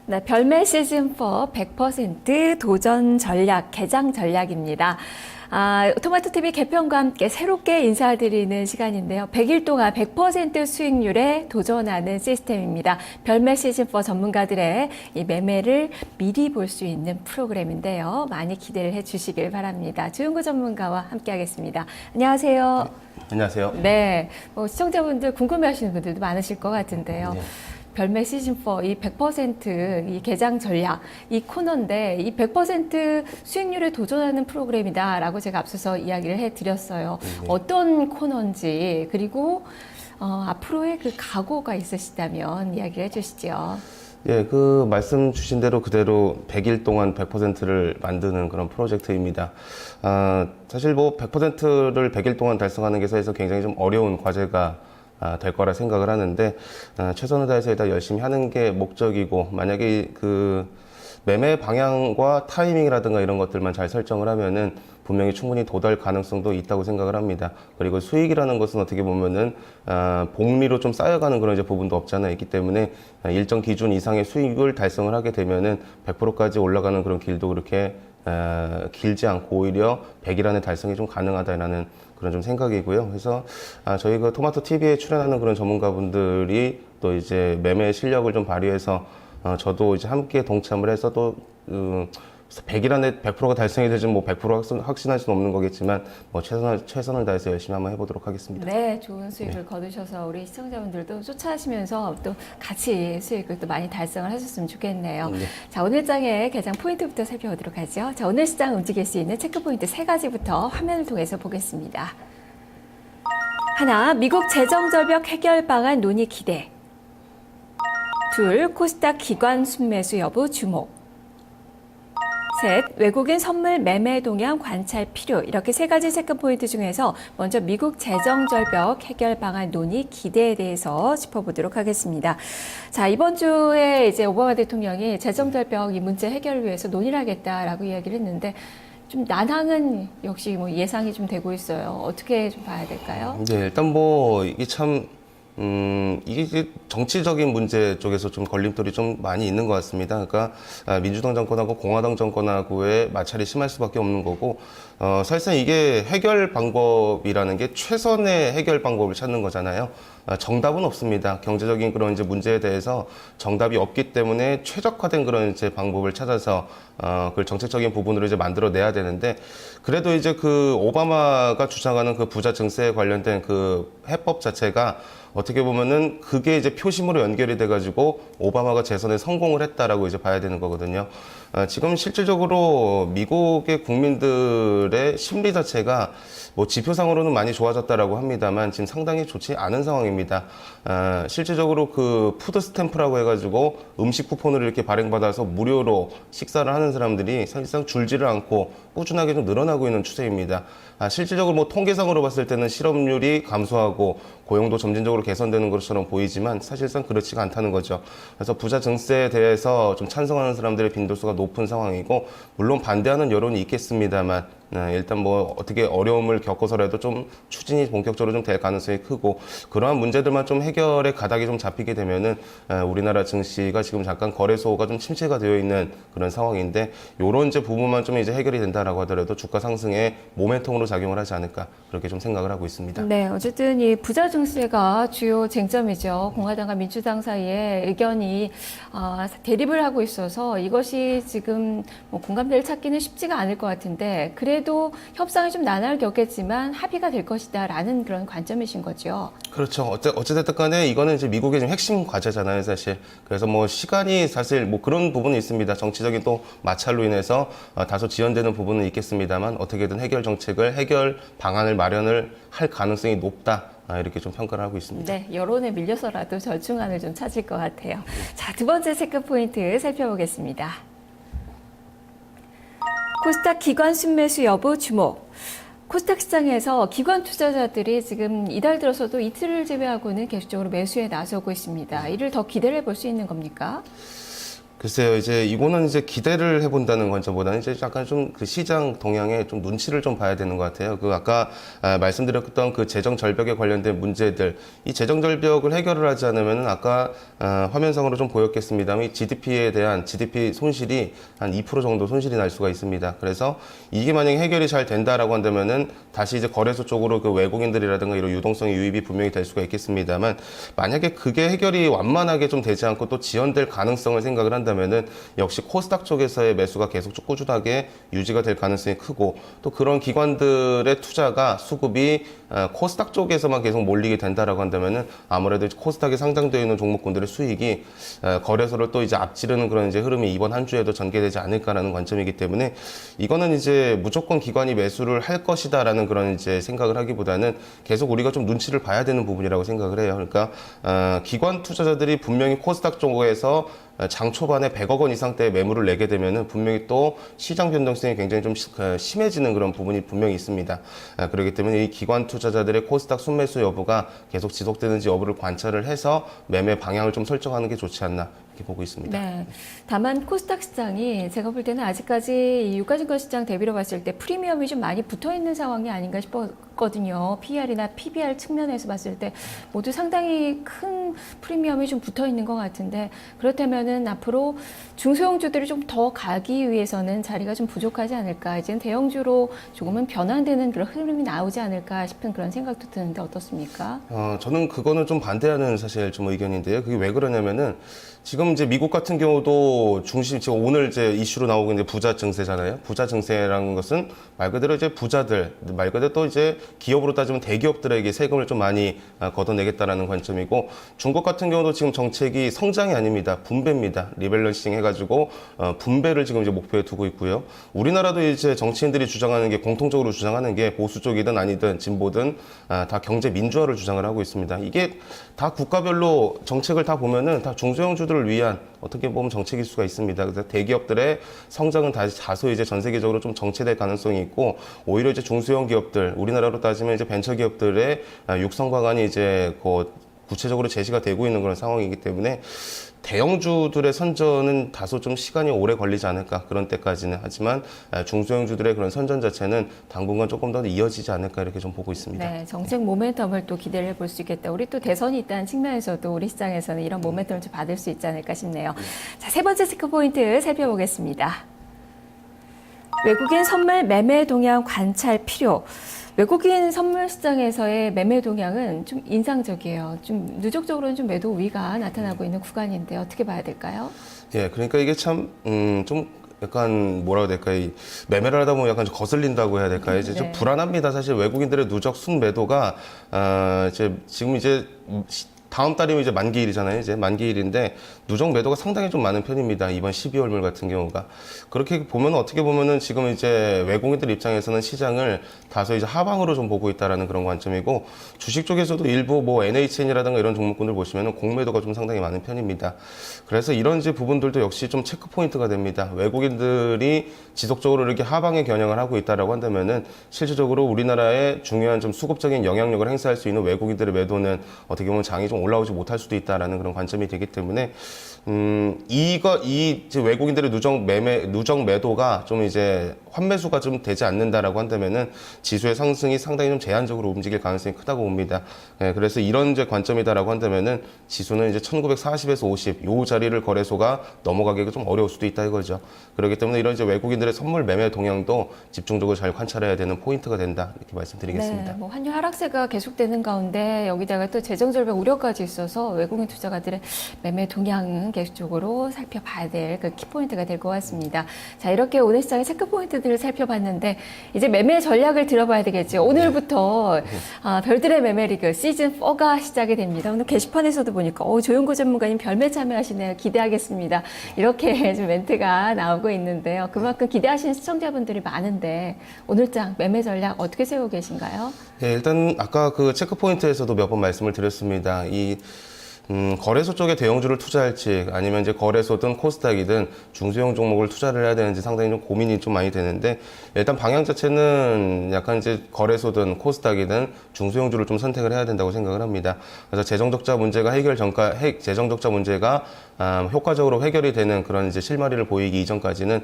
네, 별매 시즌4 100% 도전 전략, 개장 전략입니다. 토마토TV 개편과 함께 새롭게 인사드리는 시간인데요. 100일 동안 100% 수익률에 도전하는 시스템입니다. 별매 시즌4 전문가들의 이 매매를 미리 볼 수 있는 프로그램인데요. 많이 기대를 해주시길 바랍니다. 주은구 전문가와 함께하겠습니다. 안녕하세요. 안녕하세요. 네, 시청자분들 궁금해하시는 분들도 많으실 것 같은데요. 네. 별매 시즌4 이 100%이 개장 전략 이 코너인데 이 100% 수익률에 도전하는 프로그램이다라고 제가 앞서서 이야기를 해드렸어요. 네. 어떤 코너인지 그리고 앞으로의 그 각오가 있으시다면 이야기를 해주시죠. 예, 그 말씀 주신 대로 그대로 100일 동안 100%를 만드는 그런 프로젝트입니다. 사실 뭐 100%를 100일 동안 달성하는 게 사실 굉장히 좀 어려운 과제가 될 거라 생각을 하는데, 최선을 다해서 일단 열심히 하는 게 목적이고, 만약에 그 매매 방향과 타이밍이라든가 이런 것들만 잘 설정을 하면은 분명히 충분히 도달 가능성도 있다고 생각을 합니다. 그리고 수익이라는 것은 어떻게 보면은 복리로 좀 쌓여가는 그런 이제 부분도 없잖아요. 있기 때문에 일정 기준 이상의 수익을 달성을 하게 되면은 100%까지 올라가는 그런 길도 그렇게 길지 않고 오히려 100일 안에 달성이 좀 가능하다라는 그런 좀 생각이고요. 그래서 저희 그 토마토 TV에 출연하는 그런 전문가분들이 또 이제 매매 실력을 좀 발휘해서 저도 이제 함께 동참을 해서 또 100일 안에 100%가 달성이 되지 뭐 100% 확신할 수는 없는 거겠지만 뭐 최선을 다해서 열심히 한번 해보도록 하겠습니다. 네, 좋은 수익을 거두셔서 우리 시청자분들도 쫓아하시면서 또 같이 수익을 또 많이 달성을 하셨으면 좋겠네요. 네. 자, 오늘 장의 개장 포인트부터 살펴보도록 하죠. 자, 오늘 시장 움직일 수 있는 체크 포인트 3가지부터 화면을 통해서 보겠습니다. 하나, 미국 재정절벽 해결 방안 논의 기대. 둘, 코스닥 기관 순매수 여부 주목. 셋, 외국인 선물 매매 동향 관찰 필요. 이렇게 3가지 체크 포인트 중에서 먼저 미국 재정절벽 해결 방안 논의 기대에 대해서 짚어보도록 하겠습니다. 자, 이번 주에 이제 오바마 대통령이 재정절벽 이 문제 해결을 위해서 논의를 하겠다라고 이야기를 했는데 좀 난항은 역시 뭐 예상이 좀 되고 있어요. 어떻게 좀 봐야 될까요? 네, 일단 뭐 이게 참 이게 이제 정치적인 문제 쪽에서 좀 걸림돌이 좀 많이 있는 것 같습니다. 그러니까 민주당 정권하고 공화당 정권하고의 마찰이 심할 수밖에 없는 거고, 사실상 이게 해결 방법이라는 게 최선의 해결 방법을 찾는 거잖아요. 정답은 없습니다. 경제적인 그런 이제 문제에 대해서 정답이 없기 때문에 최적화된 그런 이제 방법을 찾아서 그 정책적인 부분으로 이제 만들어내야 되는데, 그래도 이제 그 오바마가 주장하는 그 부자 증세에 관련된 그 해법 자체가 어떻게 보면은 그게 이제 표심으로 연결이 돼가지고 오바마가 재선에 성공을 했다라고 이제 봐야 되는 거거든요. 지금 실질적으로 미국의 국민들의 심리 자체가 뭐 지표상으로는 많이 좋아졌다라고 합니다만 지금 상당히 좋지 않은 상황입니다. 실질적으로 그 푸드 스탬프라고 해가지고 음식 쿠폰을 이렇게 발행받아서 무료로 식사를 하는 사람들이 사실상 줄지를 않고 꾸준하게 좀 늘어나고 있는 추세입니다. 실질적으로 뭐 통계상으로 봤을 때는 실업률이 감소하고 고용도 점진적으로 개선되는 것처럼 보이지만 사실상 그렇지가 않다는 거죠. 그래서 부자 증세에 대해서 좀 찬성하는 사람들의 빈도수가 높은 상황이고, 물론 반대하는 여론이 있겠습니다만 일단 뭐 어떻게 어려움을 겪어서라도 좀 추진이 본격적으로 좀 될 가능성이 크고, 그러한 문제들만 좀 해결의 가닥이 좀 잡히게 되면은 우리나라 증시가 지금 잠깐 거래소가 좀 침체가 되어 있는 그런 상황인데, 요런 이제 부분만 좀 이제 해결이 된다라고 하더라도 주가 상승에 모멘텀으로 작용을 하지 않을까, 그렇게 좀 생각을 하고 있습니다. 네, 어쨌든 이 부자 증세가 주요 쟁점이죠. 공화당과 민주당 사이에 의견이 대립을 하고 있어서 이것이 지금 뭐 공감대를 찾기는 쉽지가 않을 것 같은데, 그래도 협상이 좀 난항을 겪겠지만 합의가 될 것이다라는 그런 관점이신 거죠. 그렇죠. 어찌됐든 간에 이거는 이제 미국의 좀 핵심 과제잖아요, 사실. 그래서 뭐 시간이 사실 뭐 그런 부분은 있습니다. 정치적인 또 마찰로 인해서 다소 지연되는 부분은 있겠습니다만, 어떻게든 해결 방안을 마련을 할 가능성이 높다. 이렇게 좀 평가를 하고 있습니다. 네, 여론에 밀려서라도 절충안을 좀 찾을 것 같아요. 자, 두 번째 체크 포인트 살펴보겠습니다. 코스닥 기관 순매수 여부 주목. 코스닥 시장에서 기관 투자자들이 지금 이달 들어서도 이틀을 제외하고는 계속적으로 매수에 나서고 있습니다. 이를 더 기대를 볼 수 있는 겁니까? 글쎄요, 이제 이거는 이제 기대를 해본다는 관점보다는 이제 약간 좀 그 시장 동향에 좀 눈치를 좀 봐야 되는 것 같아요. 그 아까 말씀드렸던 그 재정 절벽에 관련된 문제들, 이 재정 절벽을 해결을 하지 않으면은 아까 화면상으로 좀 보였겠습니다만 이 GDP에 대한 GDP 손실이 한 2% 정도 손실이 날 수가 있습니다. 그래서 이게 만약에 해결이 잘 된다라고 한다면은 다시 이제 거래소 쪽으로 그 외국인들이라든가 이런 유동성의 유입이 분명히 될 수가 있겠습니다만 만약에 그게 해결이 완만하게 좀 되지 않고 또 지연될 가능성을 생각을 한다면은 역시 코스닥 쪽에서의 매수가 계속 쭉 꾸준하게 유지가 될 가능성이 크고 또 그런 기관들의 투자가 수급이 코스닥 쪽에서만 계속 몰리게 된다라고 한다면은 아무래도 코스닥에 상장되어 있는 종목군들의 수익이 거래소를 또 이제 앞지르는 그런 이제 흐름이 이번 한 주에도 전개되지 않을까라는 관점이기 때문에 이거는 이제 무조건 기관이 매수를 할 것이다라는 그런 이제 생각을 하기보다는 계속 우리가 좀 눈치를 봐야 되는 부분이라고 생각을 해요. 그러니까 기관 투자자들이 분명히 코스닥 쪽에서 장 초반에 100억 원 이상대의 매물을 내게 되면은 분명히 또 시장 변동성이 굉장히 좀 심해지는 그런 부분이 분명히 있습니다. 그렇기 때문에 이 기관 투자자들의 코스닥 순매수 여부가 계속 지속되는지 여부를 관찰을 해서 매매 방향을 좀 설정하는 게 좋지 않나 이렇게 보고 있습니다. 네. 다만 코스닥 시장이 제가 볼 때는 아직까지 이 유가증권 시장 대비로 봤을 때 프리미엄이 좀 많이 붙어 있는 상황이 아닌가 싶었거든요. PER이나 PBR 측면에서 봤을 때 모두 상당히 큰 프리미엄이 좀 붙어 있는 것 같은데 그렇다면은 앞으로 중소형주들이 좀 더 가기 위해서는 자리가 좀 부족하지 않을까. 이제는 대형주로 조금은 변환되는 그런 흐름이 나오지 않을까 싶은 그런 생각도 드는데 어떻습니까? 저는 그거는 좀 반대하는 사실 좀 의견인데요. 그게 왜 그러냐면은 지금 이제 미국 같은 경우도 지금 오늘 이제 이슈로 나오고 있는 부자 증세잖아요. 부자 증세라는 것은 말 그대로 이제 부자들, 말 그대로 또 이제 기업으로 따지면 대기업들에게 세금을 좀 많이 걷어내겠다라는 관점이고 중국 같은 경우도 지금 정책이 성장이 아닙니다. 분배입니다. 리밸런싱 해가지고 분배를 지금 이제 목표에 두고 있고요. 우리나라도 이제 정치인들이 주장하는 게 공통적으로 주장하는 게 보수 쪽이든 아니든 진보든 다 경제 민주화를 주장을 하고 있습니다. 이게 다 국가별로 정책을 다 보면은 다 중소형주들을 위한 어떻게 보면 정책일 수가 있습니다. 그래서 대기업들의 성장은 다소 이제 전 세계적으로 좀 정체될 가능성이 있고 오히려 이제 중소형 기업들, 우리나라로 따지면 이제 벤처 기업들의 육성 방안이 이제 구체적으로 제시가 되고 있는 그런 상황이기 때문에 대형주들의 선전은 다소 좀 시간이 오래 걸리지 않을까 그런 때까지는 하지만 중소형주들의 그런 선전 자체는 당분간 조금 더 이어지지 않을까 이렇게 좀 보고 있습니다. 네, 정책 모멘텀을 또 기대를 해볼 수 있겠다. 우리 또 대선이 있다는 측면에서도 우리 시장에서는 이런 모멘텀을 좀 받을 수 있지 않을까 싶네요. 자, 세 번째 체크 포인트 살펴보겠습니다. 외국인 선물 매매 동향 관찰 필요. 외국인 선물 시장에서의 매매 동향은 좀 인상적이에요. 좀 누적적으로는 좀 매도 우위가 나타나고 있는 구간인데 어떻게 봐야 될까요? 예, 그러니까 이게 참, 좀 약간 뭐라고 해야 될까요? 매매를 하다 보면 약간 좀 거슬린다고 해야 될까요? 이제 좀 네. 불안합니다. 사실 외국인들의 누적 순매도가, 지금 이제 다음 달이면 이제 만기일이잖아요. 이제 만기일인데 누적 매도가 상당히 좀 많은 편입니다. 이번 12월물 같은 경우가. 그렇게 보면 어떻게 보면은 지금 이제 외국인들 입장에서는 시장을 다소 이제 하방으로 좀 보고 있다라는 그런 관점이고 주식 쪽에서도 일부 뭐 NHN이라든가 이런 종목군들 보시면은 공매도가 좀 상당히 많은 편입니다. 그래서 이런 이제 부분들도 역시 좀 체크 포인트가 됩니다. 외국인들이 지속적으로 이렇게 하방에 겨냥을 하고 있다라고 한다면은 실질적으로 우리나라의 중요한 좀 수급적인 영향력을 행사할 수 있는 외국인들의 매도는 어떻게 보면 장이 좀 올라오지 못할 수도 있다라는 그런 관점이 되기 때문에 이제 외국인들의 누적 매도가 좀 이제 환매수가 좀 되지 않는다라고 한다면은 지수의 상승이 상당히 좀 제한적으로 움직일 가능성이 크다고 봅니다. 예, 그래서 이런 이제 관점이다라고 한다면은 지수는 이제 1940에서 50, 요 자리를 거래소가 넘어가기가 좀 어려울 수도 있다 이거죠. 그렇기 때문에 이런 이제 외국인들의 선물 매매 동향도 집중적으로 잘 관찰해야 되는 포인트가 된다 이렇게 말씀드리겠습니다. 네, 뭐 환율 하락세가 계속되는 가운데 여기다가 또 재정절벽 우려까지 있어서 외국인 투자가들의 매매 동향은 계속적으로 살펴봐야 될 그 키포인트가 될 것 같습니다. 자, 이렇게 오늘 시장의 체크 포인트들을 살펴봤는데 이제 매매 전략을 들어봐야 되겠죠. 오늘부터 별들의 매매 리그 시즌 4가 시작이 됩니다. 오늘 게시판에서도 보니까 조용구 전문가님 별매 참여하시네요. 기대하겠습니다. 이렇게 좀 멘트가 나오고 있는데요. 그만큼 기대하시는 시청자분들이 많은데 오늘장 매매 전략 어떻게 세우고 계신가요? 예, 일단 아까 그 체크 포인트에서도 몇 번 말씀을 드렸습니다. 거래소 쪽에 대형주를 투자할지 아니면 이제 거래소든 코스닥이든 중소형 종목을 투자를 해야 되는지 상당히 좀 고민이 좀 많이 되는데 일단 방향 자체는 약간 이제 거래소든 코스닥이든 중소형주를 좀 선택을 해야 된다고 생각을 합니다. 그래서 재정적자 문제가 재정적자 문제가 효과적으로 해결이 되는 그런 이제 실마리를 보이기 이전까지는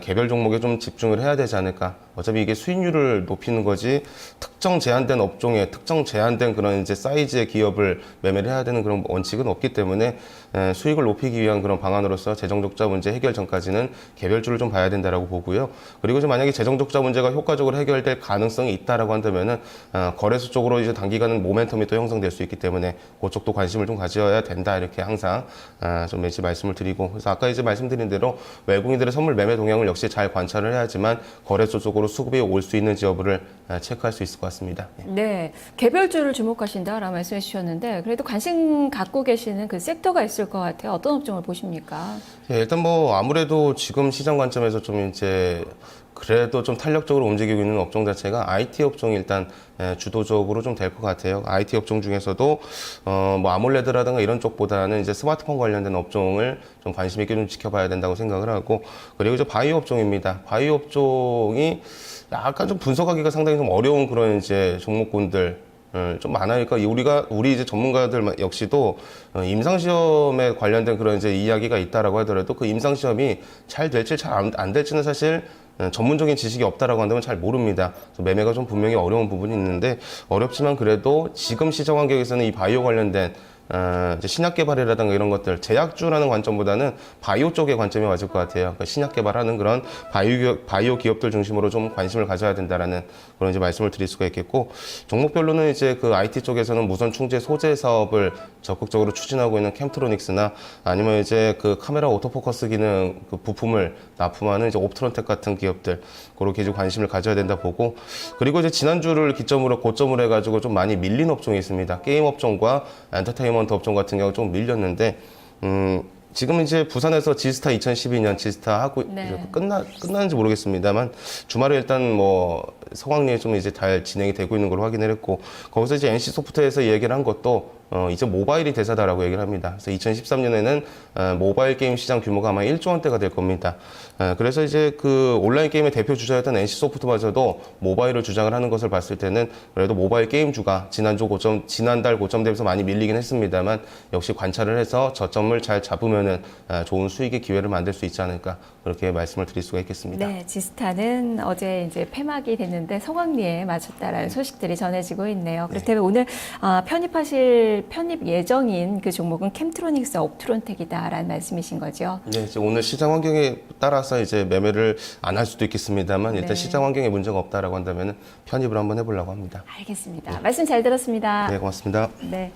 개별 종목에 좀 집중을 해야 되지 않을까. 어차피 이게 수익률을 높이는 거지 특정 제한된 업종에 특정 제한된 그런 이제 사이즈의 기업을 매매를 해야 되는 그런 원칙은 없기 때문에 수익을 높이기 위한 그런 방안으로서 재정적자 문제 해결 전까지는 개별주를 좀 봐야 된다라고 보고요. 그리고 이제 만약에 재정적자 문제가 효과적으로 해결될 가능성이 있다라고 한다면은 거래소 쪽으로 이제 단기간은 모멘텀이 또 형성될 수 있기 때문에 그쪽도 관심을 좀 가져야 된다 이렇게 항상 좀 이제 말씀을 드리고 그래서 아까 이제 말씀드린 대로 외국인들의 선물 매매 동향을 역시 잘 관찰을 해야지만 거래소 쪽으로 수급이 올 수 있는지 여부를 체크할 수 있을 것 같습니다. 네, 개별주를 주목하신다라고 말씀해 주셨는데 그래도 관심 갖고 계시는 그 섹터가 있을 것 같아요. 어떤 업종을 보십니까? 예, 일단 뭐 아무래도 지금 시장 관점에서 좀 이제 그래도 좀 탄력적으로 움직이고 있는 업종 자체가 IT 업종이 일단 주도적으로 좀 될 것 같아요. IT 업종 중에서도 뭐 아몰레드라든가 이런 쪽보다는 이제 스마트폰 관련된 업종을 좀 관심 있게 좀 지켜봐야 된다고 생각을 하고 그리고 이제 바이오 업종입니다. 바이오 업종이 약간 좀 분석하기가 상당히 좀 어려운 그런 이제 종목군들 좀 많아요. 그러니까 우리 이제 전문가들 역시도 임상시험에 관련된 그런 이제 이야기가 있다라고 하더라도 그 임상시험이 잘 될지 잘 안 될지는 사실 전문적인 지식이 없다라고 한다면 잘 모릅니다. 매매가 좀 분명히 어려운 부분이 있는데 어렵지만 그래도 지금 시장 환경에서는 이 바이오 관련된 이제 신약 개발이라든가 이런 것들, 제약주라는 관점보다는 바이오 쪽의 관점이 맞을 것 같아요. 그러니까 신약 개발하는 그런 바이오 기업들 중심으로 좀 관심을 가져야 된다라는 그런 이제 말씀을 드릴 수가 있겠고, 종목별로는 이제 그 IT 쪽에서는 무선 충재 소재 사업을 적극적으로 추진하고 있는 캠트로닉스나 아니면 이제 그 카메라 오토포커스 기능 그 부품을 납품하는 이제 옵트론텍 같은 기업들, 그렇게 이제 관심을 가져야 된다 보고, 그리고 이제 지난주를 기점으로 고점을 해가지고 좀 많이 밀린 업종이 있습니다. 게임 업종과 엔터테인먼트 업종 같은 경우 좀 밀렸는데, 지금 이제 부산에서 지스타 2012년 지스타 하고 네. 끝났는지 모르겠습니다만 주말에 일단 뭐 성황리에 좀 이제 잘 진행이 되고 있는 걸로 확인을 했고, 거기서 이제 NC 소프트에서 얘기를 한 것도 이제 모바일이 대세다라고 얘기를 합니다. 그래서 2013년에는 모바일 게임 시장 규모가 아마 1조 원대가 될 겁니다. 그래서 이제 그 온라인 게임의 대표 주자였던 NC 소프트마저도 모바일을 주장을 하는 것을 봤을 때는 그래도 모바일 게임주가 지난달 고점 대비해서 많이 밀리긴 했습니다만 역시 관찰을 해서 저점을 잘 잡으면은 좋은 수익의 기회를 만들 수 있지 않을까, 그렇게 말씀을 드릴 수가 있겠습니다. 네, 지스타는 어제 이제 폐막이 됐는데 성황리에 마쳤다라는 소식들이 전해지고 있네요. 그렇다면 오늘 편입 예정인 그 종목은 캠트로닉스 옵트론텍이다라는 말씀이신 거죠? 네, 이제 오늘 시장 환경에 따라서 이제 매매를 안 할 수도 있겠습니다만 일단 네. 시장 환경에 문제가 없다라고 한다면 편입을 한번 해보려고 합니다. 알겠습니다. 말씀 잘 들었습니다. 네, 고맙습니다. 네.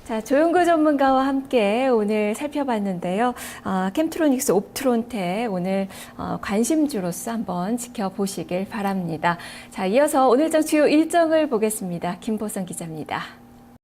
자, 조용구 전문가와 함께 오늘 살펴봤는데요. 캠트로닉스 옵트론텍 오늘 관심주로서 한번 지켜보시길 바랍니다. 자, 이어서 오늘장 주요 일정을 보겠습니다. 김보선 기자입니다.